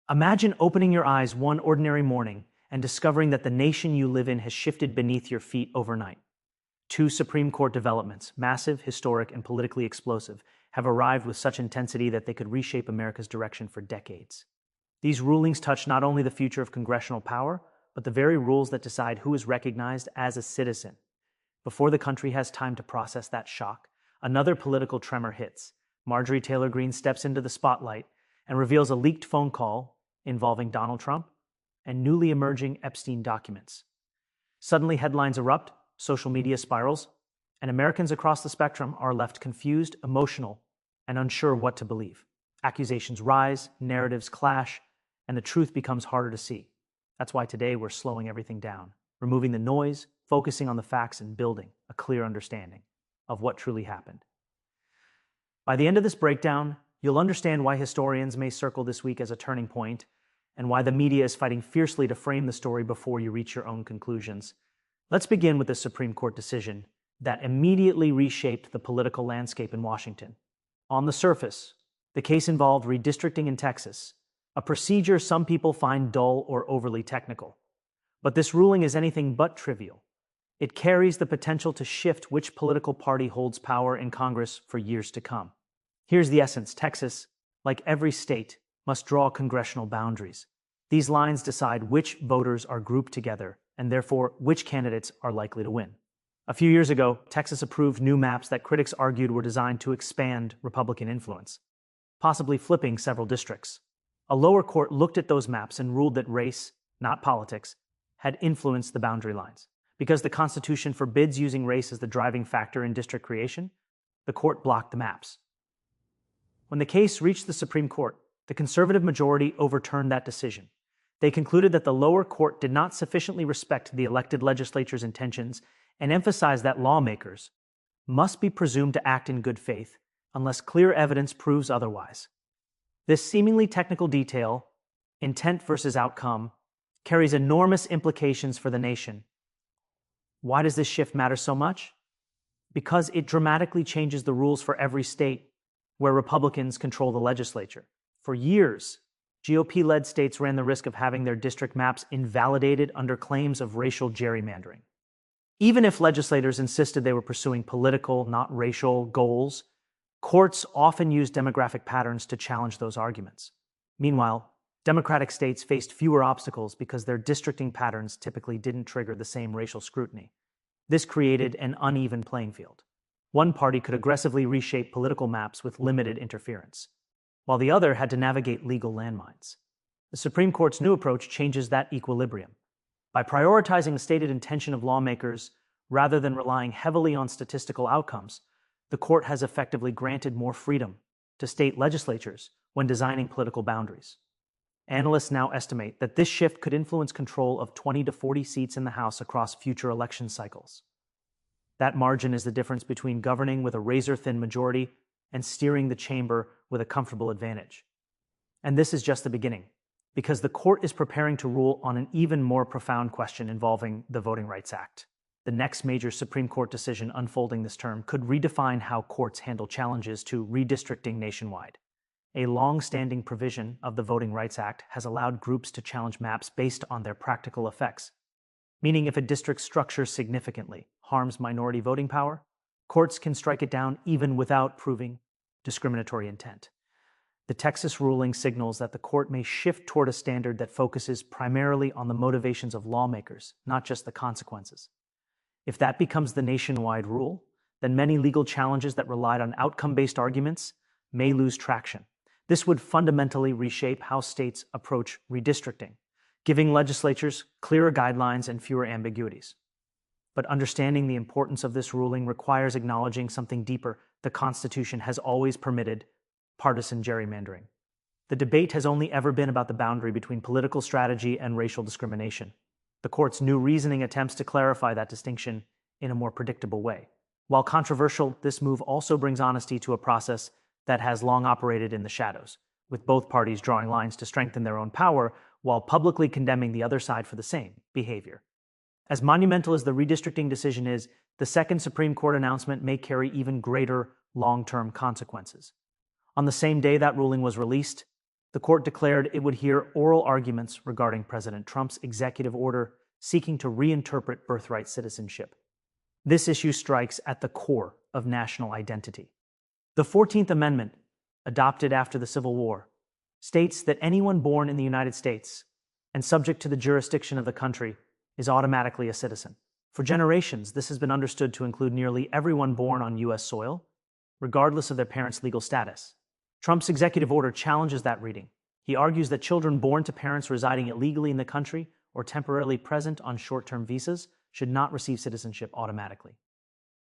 Imagine opening your eyes one ordinary morning and discovering that the nation you live in has shifted beneath your feet overnight. Two Supreme Court developments, massive, historic, and politically explosive, have arrived with such intensity that they could reshape America's direction for decades. These rulings touch not only the future of congressional power, but the very rules that decide who is recognized as a citizen. Before the country has time to process that shock, another political tremor hits. Marjorie Taylor Greene steps into the spotlight and reveals a leaked phone call involving Donald Trump and newly emerging Epstein documents. Suddenly, headlines erupt, social media spirals, and Americans across the spectrum are left confused, emotional, and unsure what to believe. Accusations rise, narratives clash, and the truth becomes harder to see. That's why today we're slowing everything down, removing the noise, focusing on the facts, and building a clear understanding of what truly happened. By the end of this breakdown, you'll understand why historians may circle this week as a turning point, and why the media is fighting fiercely to frame the story before you reach your own conclusions. Let's begin with the Supreme Court decision that immediately reshaped the political landscape in Washington. On the surface, the case involved redistricting in Texas, a procedure some people find dull or overly technical. But this ruling is anything but trivial. It carries the potential to shift which political party holds power in Congress for years to come. Here's the essence. Texas, like every state, must draw congressional boundaries. These lines decide which voters are grouped together, and therefore which candidates are likely to win. A few years ago, Texas approved new maps that critics argued were designed to expand Republican influence, possibly flipping several districts. A lower court looked at those maps and ruled that race, not politics, had influenced the boundary lines. Because the Constitution forbids using race as the driving factor in district creation, the court blocked the maps. When the case reached the Supreme Court, the conservative majority overturned that decision. They concluded that the lower court did not sufficiently respect the elected legislature's intentions and emphasized that lawmakers must be presumed to act in good faith unless clear evidence proves otherwise. This seemingly technical detail, intent versus outcome, carries enormous implications for the nation. Why does this shift matter so much? Because it dramatically changes the rules for every state where Republicans control the legislature. For years, GOP-led states ran the risk of having their district maps invalidated under claims of racial gerrymandering. Even if legislators insisted they were pursuing political, not racial, goals, courts often used demographic patterns to challenge those arguments. Meanwhile, Democratic states faced fewer obstacles because their districting patterns typically didn't trigger the same racial scrutiny. This created an uneven playing field. One party could aggressively reshape political maps with limited interference, while the other had to navigate legal landmines. The Supreme Court's new approach changes that equilibrium. By prioritizing the stated intention of lawmakers rather than relying heavily on statistical outcomes, the court has effectively granted more freedom to state legislatures when designing political boundaries. Analysts now estimate that this shift could influence control of 20 to 40 seats in the House across future election cycles. That margin is the difference between governing with a razor-thin majority and steering the chamber with a comfortable advantage. And this is just the beginning, because the court is preparing to rule on an even more profound question involving the Voting Rights Act. The next major Supreme Court decision unfolding this term could redefine how courts handle challenges to redistricting nationwide. A long-standing provision of the Voting Rights Act has allowed groups to challenge maps based on their practical effects, meaning if a district's structure significantly harms minority voting power, courts can strike it down even without proving discriminatory intent. The Texas ruling signals that the court may shift toward a standard that focuses primarily on the motivations of lawmakers, not just the consequences. If that becomes the nationwide rule, then many legal challenges that relied on outcome-based arguments may lose traction. This would fundamentally reshape how states approach redistricting, giving legislatures clearer guidelines and fewer ambiguities. But understanding the importance of this ruling requires acknowledging something deeper. The Constitution has always permitted partisan gerrymandering. The debate has only ever been about the boundary between political strategy and racial discrimination. The court's new reasoning attempts to clarify that distinction in a more predictable way. While controversial, this move also brings honesty to a process that has long operated in the shadows, with both parties drawing lines to strengthen their own power while publicly condemning the other side for the same behavior. As monumental as the redistricting decision is, the second Supreme Court announcement may carry even greater long-term consequences. On the same day that ruling was released, the court declared it would hear oral arguments regarding President Trump's executive order seeking to reinterpret birthright citizenship. This issue strikes at the core of national identity. The 14th Amendment, adopted after the Civil War, states that anyone born in the United States and subject to the jurisdiction of the country is automatically a citizen. For generations, this has been understood to include nearly everyone born on U.S. soil, regardless of their parents' legal status. Trump's executive order challenges that reading. He argues that children born to parents residing illegally in the country or temporarily present on short-term visas should not receive citizenship automatically.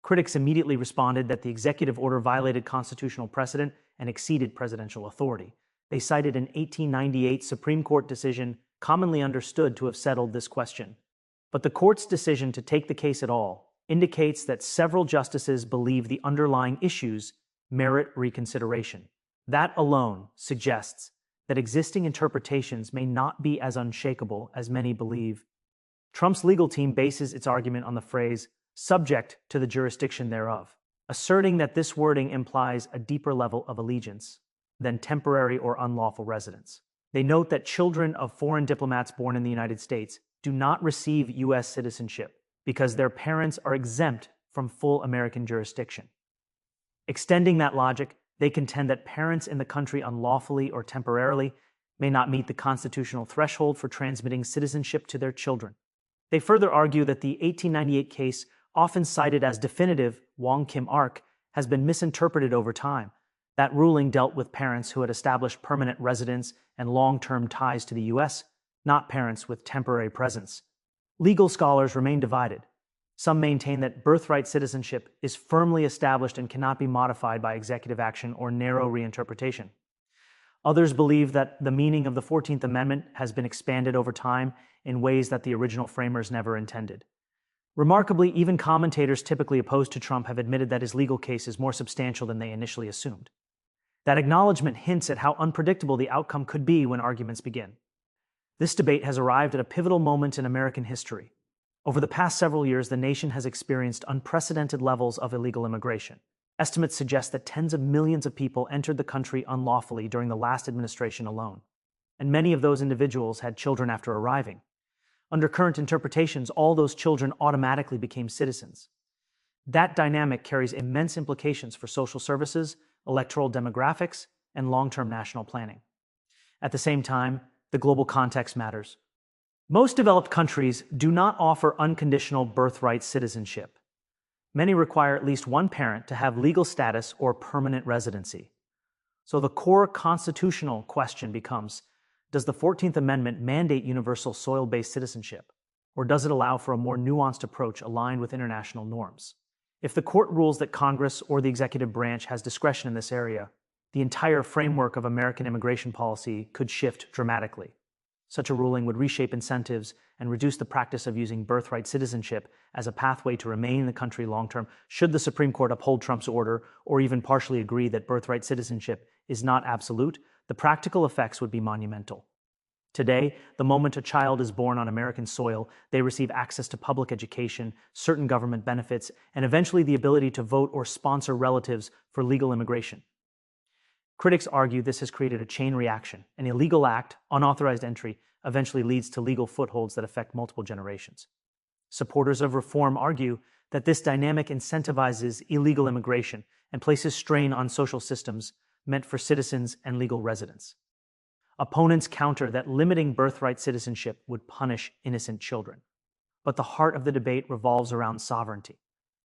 Critics immediately responded that the executive order violated constitutional precedent and exceeded presidential authority. They cited an 1898 Supreme Court decision commonly understood to have settled this question. But the court's decision to take the case at all indicates that several justices believe the underlying issues merit reconsideration. That alone suggests that existing interpretations may not be as unshakable as many believe. Trump's legal team bases its argument on the phrase, subject to the jurisdiction thereof, asserting that this wording implies a deeper level of allegiance than temporary or unlawful residence. They note that children of foreign diplomats born in the United States do not receive U.S. citizenship because their parents are exempt from full American jurisdiction. Extending that logic, they contend that parents in the country unlawfully or temporarily may not meet the constitutional threshold for transmitting citizenship to their children. They further argue that the 1898 case, often cited as definitive, Wong Kim Ark, has been misinterpreted over time. That ruling dealt with parents who had established permanent residence and long-term ties to the U.S., not parents with temporary presence. Legal scholars remain divided. Some maintain that birthright citizenship is firmly established and cannot be modified by executive action or narrow reinterpretation. Others believe that the meaning of the 14th Amendment has been expanded over time in ways that the original framers never intended. Remarkably, even commentators typically opposed to Trump have admitted that his legal case is more substantial than they initially assumed. That acknowledgement hints at how unpredictable the outcome could be when arguments begin. This debate has arrived at a pivotal moment in American history. Over the past several years, the nation has experienced unprecedented levels of illegal immigration. Estimates suggest that tens of millions of people entered the country unlawfully during the last administration alone, and many of those individuals had children after arriving. Under current interpretations, all those children automatically became citizens. That dynamic carries immense implications for social services, electoral demographics, and long-term national planning. At the same time, the global context matters. Most developed countries do not offer unconditional birthright citizenship. Many require at least one parent to have legal status or permanent residency. So the core constitutional question becomes, does the 14th Amendment mandate universal soil-based citizenship, or does it allow for a more nuanced approach aligned with international norms? If the court rules that Congress or the executive branch has discretion in this area, the entire framework of American immigration policy could shift dramatically. Such a ruling would reshape incentives and reduce the practice of using birthright citizenship as a pathway to remain in the country long-term. Should the Supreme Court uphold Trump's order or even partially agree that birthright citizenship is not absolute, the practical effects would be monumental. Today, the moment a child is born on American soil, they receive access to public education, certain government benefits, and eventually the ability to vote or sponsor relatives for legal immigration. Critics argue this has created a chain reaction. An illegal act, unauthorized entry, eventually leads to legal footholds that affect multiple generations. Supporters of reform argue that this dynamic incentivizes illegal immigration and places strain on social systems meant for citizens and legal residents. Opponents counter that limiting birthright citizenship would punish innocent children. But the heart of the debate revolves around sovereignty,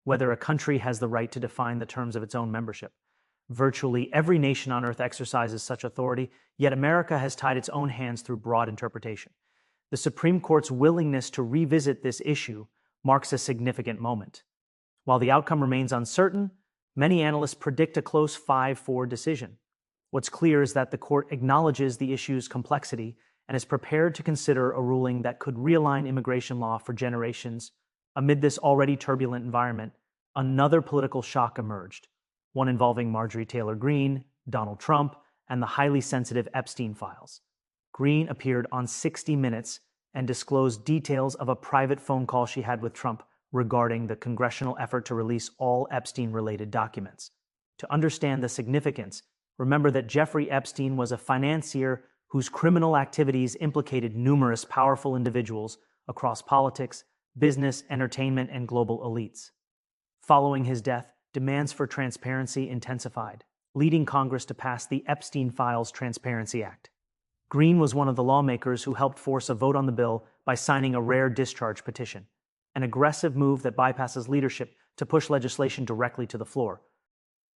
whether a country has the right to define the terms of its own membership. Virtually every nation on earth exercises such authority, yet America has tied its own hands through broad interpretation. The Supreme Court's willingness to revisit this issue marks a significant moment. While the outcome remains uncertain, many analysts predict a close 5-4 decision. What's clear is that the court acknowledges the issue's complexity and is prepared to consider a ruling that could realign immigration law for generations. Amid this already turbulent environment, another political shock emerged, one involving Marjorie Taylor Greene, Donald Trump, and the highly sensitive Epstein files. Greene appeared on 60 Minutes and disclosed details of a private phone call she had with Trump regarding the congressional effort to release all Epstein-related documents. To understand the significance, remember that Jeffrey Epstein was a financier whose criminal activities implicated numerous powerful individuals across politics, business, entertainment, and global elites. Following his death, demands for transparency intensified, leading Congress to pass the Epstein Files Transparency Act. Greene was one of the lawmakers who helped force a vote on the bill by signing a rare discharge petition, an aggressive move that bypasses leadership to push legislation directly to the floor.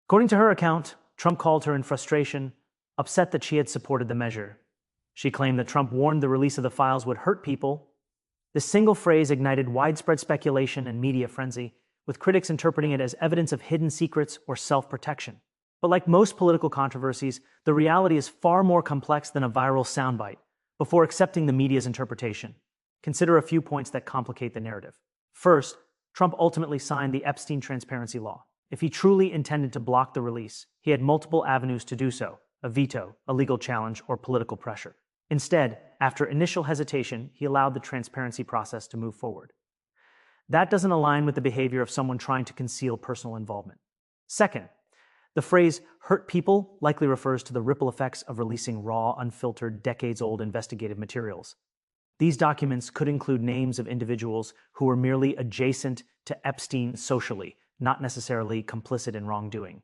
According to her account, Trump called her in frustration, upset that she had supported the measure. She claimed that Trump warned the release of the files would hurt people. This single phrase ignited widespread speculation and media frenzy, with critics interpreting it as evidence of hidden secrets or self-protection. But like most political controversies, the reality is far more complex than a viral soundbite. Before accepting the media's interpretation, consider a few points that complicate the narrative. First, Trump ultimately signed the Epstein Transparency Law. If he truly intended to block the release, he had multiple avenues to do so: a veto, a legal challenge, or political pressure. Instead, after initial hesitation, he allowed the transparency process to move forward. That doesn't align with the behavior of someone trying to conceal personal involvement. Second, the phrase hurt people likely refers to the ripple effects of releasing raw, unfiltered, decades-old investigative materials. These documents could include names of individuals who were merely adjacent to Epstein socially, not necessarily complicit in wrongdoing.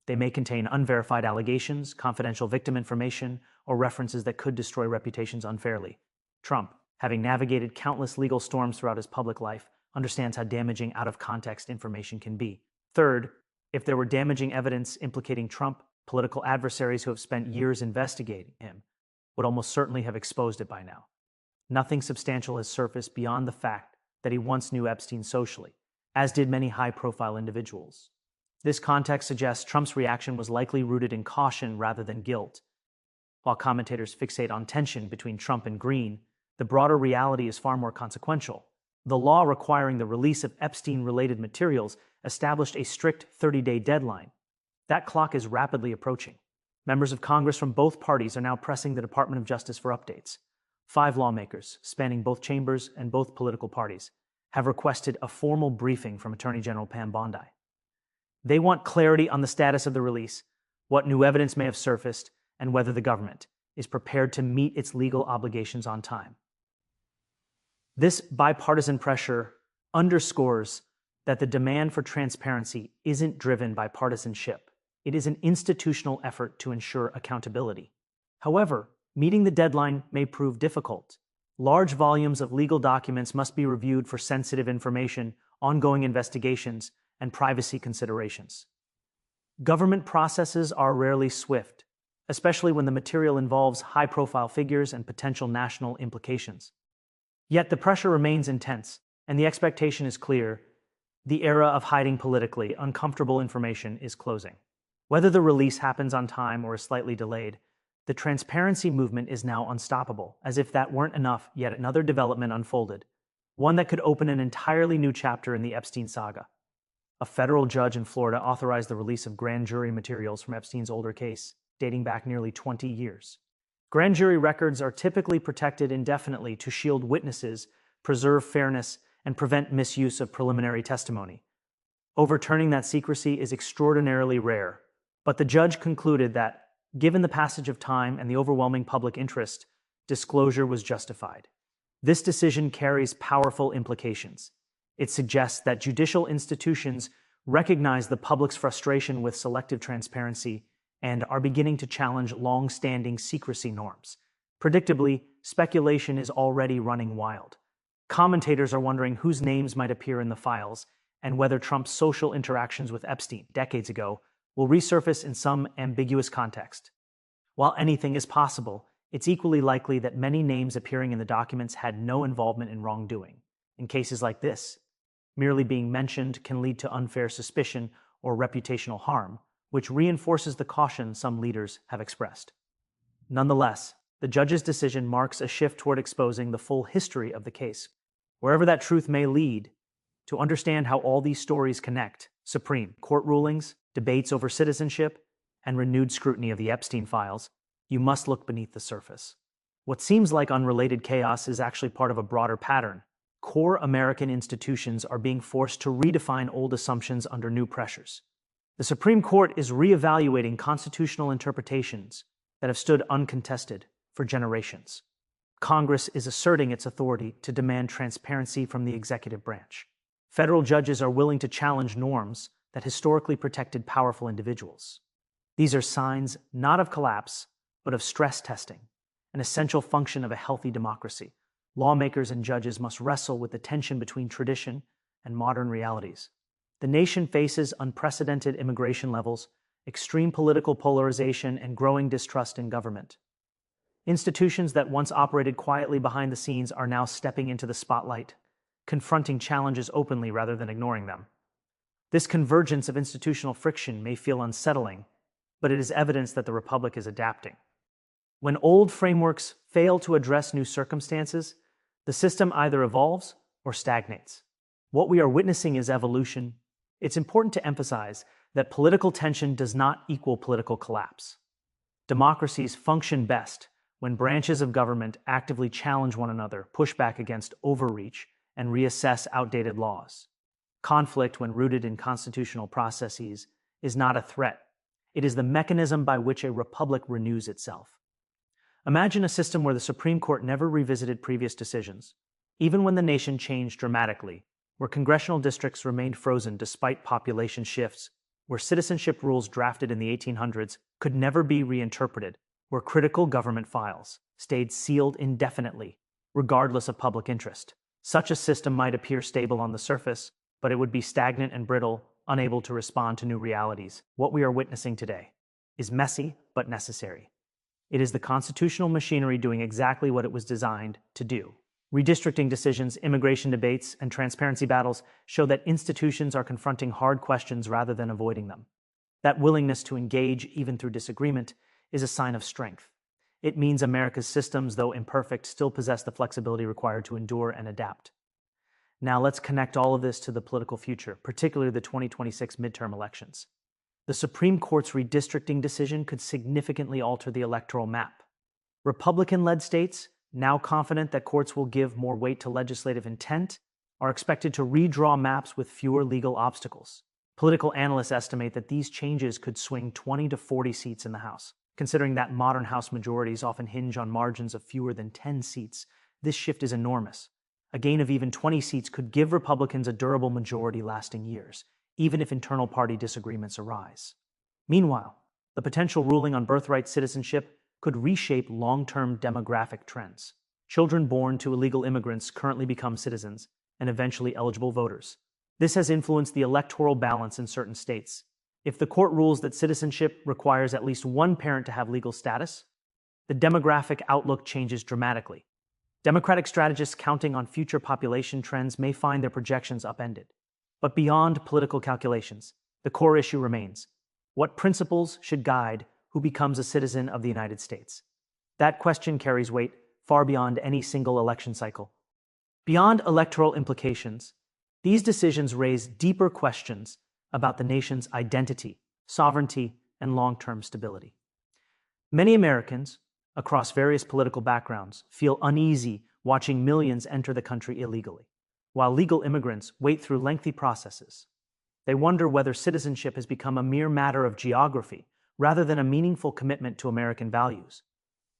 They may contain unverified allegations, confidential victim information, or references that could destroy reputations unfairly. Trump, having navigated countless legal storms throughout his public life, understands how damaging out-of-context information can be. Third, if there were damaging evidence implicating Trump, political adversaries who have spent years investigating him would almost certainly have exposed it by now. Nothing substantial has surfaced beyond the fact that he once knew Epstein socially, as did many high-profile individuals. This context suggests Trump's reaction was likely rooted in caution rather than guilt. While commentators fixate on tension between Trump and Greene, the broader reality is far more consequential. The law requiring the release of Epstein-related materials established a strict 30-day deadline. That clock is rapidly approaching. Members of Congress from both parties are now pressing the Department of Justice for updates. 5 lawmakers, spanning both chambers and both political parties, have requested a formal briefing from Attorney General Pam Bondi. They want clarity on the status of the release, what new evidence may have surfaced, and whether the government is prepared to meet its legal obligations on time. This bipartisan pressure underscores that the demand for transparency isn't driven by partisanship. It is an institutional effort to ensure accountability. However, meeting the deadline may prove difficult. Large volumes of legal documents must be reviewed for sensitive information, ongoing investigations, and privacy considerations. Government processes are rarely swift, especially when the material involves high-profile figures and potential national implications. Yet the pressure remains intense, and the expectation is clear: the era of hiding politically uncomfortable information is closing. Whether the release happens on time or is slightly delayed, the transparency movement is now unstoppable. As if that weren't enough, yet another development unfolded, one that could open an entirely new chapter in the Epstein saga. A federal judge in Florida authorized the release of grand jury materials from Epstein's older case, dating back nearly 20 years. Grand jury records are typically protected indefinitely to shield witnesses, preserve fairness, and prevent misuse of preliminary testimony. Overturning that secrecy is extraordinarily rare, but the judge concluded that, given the passage of time and the overwhelming public interest, disclosure was justified. This decision carries powerful implications. It suggests that judicial institutions recognize the public's frustration with selective transparency and are beginning to challenge long-standing secrecy norms. Predictably, speculation is already running wild. Commentators are wondering whose names might appear in the files and whether Trump's social interactions with Epstein decades ago will resurface in some ambiguous context. While anything is possible, it's equally likely that many names appearing in the documents had no involvement in wrongdoing. In cases like this, merely being mentioned can lead to unfair suspicion or reputational harm, which reinforces the caution some leaders have expressed. Nonetheless, the judge's decision marks a shift toward exposing the full history of the case. Wherever that truth may lead, to understand how all these stories connect: Supreme Court rulings, debates over citizenship, and renewed scrutiny of the Epstein files, you must look beneath the surface. What seems like unrelated chaos is actually part of a broader pattern. Core American institutions are being forced to redefine old assumptions under new pressures. The Supreme Court is reevaluating constitutional interpretations that have stood uncontested for generations. Congress is asserting its authority to demand transparency from the executive branch. Federal judges are willing to challenge norms that historically protected powerful individuals. These are signs not of collapse, but of stress testing, an essential function of a healthy democracy. Lawmakers and judges must wrestle with the tension between tradition and modern realities. The nation faces unprecedented immigration levels, extreme political polarization, and growing distrust in government. Institutions that once operated quietly behind the scenes are now stepping into the spotlight, confronting challenges openly rather than ignoring them. This convergence of institutional friction may feel unsettling, but it is evidence that the republic is adapting. When old frameworks fail to address new circumstances, the system either evolves or stagnates. What we are witnessing is evolution. It's important to emphasize that political tension does not equal political collapse. Democracies function best when branches of government actively challenge one another, push back against overreach, and reassess outdated laws. Conflict, when rooted in constitutional processes, is not a threat. It is the mechanism by which a republic renews itself. Imagine a system where the Supreme Court never revisited previous decisions, even when the nation changed dramatically, where congressional districts remained frozen despite population shifts, where citizenship rules drafted in the 1800s could never be reinterpreted, where critical government files stayed sealed indefinitely, regardless of public interest. Such a system might appear stable on the surface, but it would be stagnant and brittle, unable to respond to new realities. What we are witnessing today is messy but necessary. It is the constitutional machinery doing exactly what it was designed to do. Redistricting decisions, immigration debates, and transparency battles show that institutions are confronting hard questions rather than avoiding them. That willingness to engage, even through disagreement, is a sign of strength. It means America's systems, though imperfect, still possess the flexibility required to endure and adapt. Now let's connect all of this to the political future, particularly the 2026 midterm elections. The Supreme Court's redistricting decision could significantly alter the electoral map. Republican-led states, now confident that courts will give more weight to legislative intent, are expected to redraw maps with fewer legal obstacles. Political analysts estimate that these changes could swing 20 to 40 seats in the House. Considering that modern House majorities often hinge on margins of fewer than 10 seats, this shift is enormous. A gain of even 20 seats could give Republicans a durable majority lasting years, even if internal party disagreements arise. Meanwhile, the potential ruling on birthright citizenship could reshape long-term demographic trends. Children born to illegal immigrants currently become citizens and eventually eligible voters. This has influenced the electoral balance in certain states. If the court rules that citizenship requires at least one parent to have legal status, the demographic outlook changes dramatically. Democratic strategists counting on future population trends may find their projections upended. But beyond political calculations, the core issue remains: what principles should guide who becomes a citizen of the United States? That question carries weight far beyond any single election cycle. Beyond electoral implications, these decisions raise deeper questions about the nation's identity, sovereignty, and long-term stability. Many Americans, across various political backgrounds, feel uneasy watching millions enter the country illegally, while legal immigrants wait through lengthy processes. They wonder whether citizenship has become a mere matter of geography rather than a meaningful commitment to American values.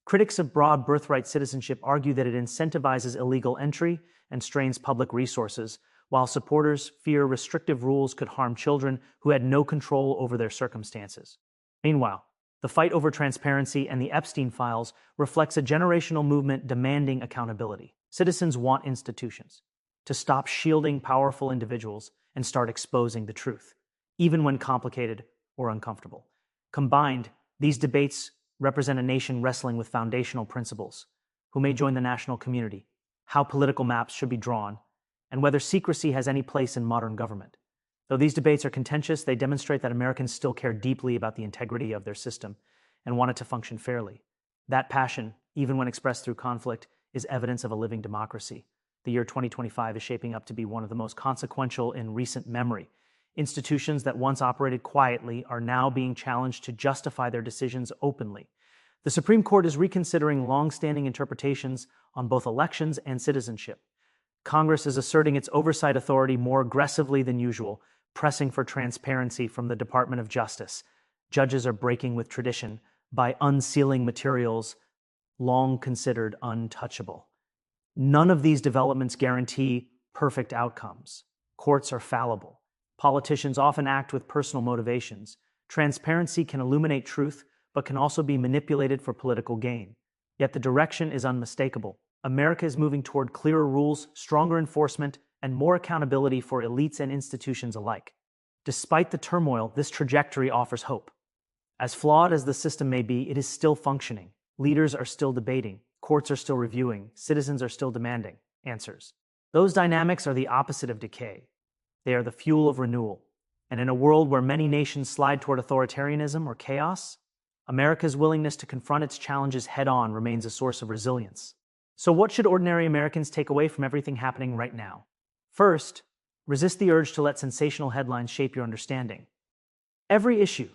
Critics of broad birthright citizenship argue that it incentivizes illegal entry and strains public resources, while supporters fear restrictive rules could harm children who had no control over their circumstances. Meanwhile, the fight over transparency and the Epstein files reflects a generational movement demanding accountability. Citizens want institutions to stop shielding powerful individuals and start exposing the truth, even when complicated or uncomfortable. Combined, these debates represent a nation wrestling with foundational principles: who may join the national community, how political maps should be drawn, and whether secrecy has any place in modern government. Though these debates are contentious, they demonstrate that Americans still care deeply about the integrity of their system and want it to function fairly. That passion, even when expressed through conflict, is evidence of a living democracy. The year 2025 is shaping up to be one of the most consequential in recent memory. Institutions that once operated quietly are now being challenged to justify their decisions openly. The Supreme Court is reconsidering long-standing interpretations on both elections and citizenship. Congress is asserting its oversight authority more aggressively than usual, pressing for transparency from the Department of Justice. Judges are breaking with tradition by unsealing materials long considered untouchable. None of these developments guarantee perfect outcomes. Courts are fallible. Politicians often act with personal motivations. Transparency can illuminate truth, but can also be manipulated for political gain. Yet the direction is unmistakable. America is moving toward clearer rules, stronger enforcement, and more accountability for elites and institutions alike. Despite the turmoil, this trajectory offers hope. As flawed as the system may be, it is still functioning. Leaders are still debating. Courts are still reviewing. Citizens are still demanding answers. Those dynamics are the opposite of decay. They are the fuel of renewal. And in a world where many nations slide toward authoritarianism or chaos, America's willingness to confront its challenges head-on remains a source of resilience. So what should ordinary Americans take away from everything happening right now? First, resist the urge to let sensational headlines shape your understanding. Every issue,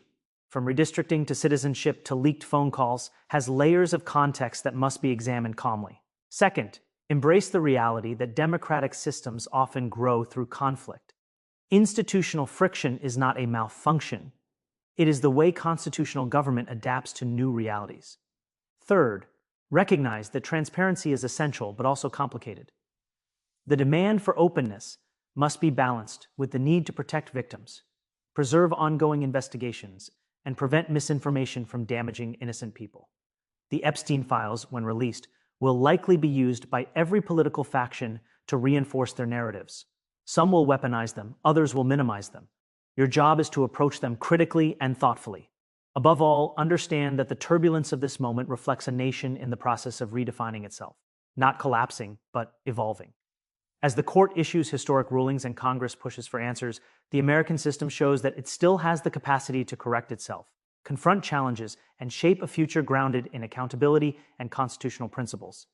from redistricting to citizenship to leaked phone calls, has layers of context that must be examined calmly. Second, embrace the reality that democratic systems often grow through conflict. Institutional friction is not a malfunction. It is the way constitutional government adapts to new realities. Third, recognize that transparency is essential but also complicated. The demand for openness must be balanced with the need to protect victims, preserve ongoing investigations, and prevent misinformation from damaging innocent people. The Epstein files, when released, will likely be used by every political faction to reinforce their narratives. Some will weaponize them, others will minimize them. Your job is to approach them critically and thoughtfully. Above all, understand that the turbulence of this moment reflects a nation in the process of redefining itself, not collapsing, but evolving. As the court issues historic rulings and Congress pushes for answers, the American system shows that it still has the capacity to correct itself, confront challenges, and shape a future grounded in accountability and constitutional principles.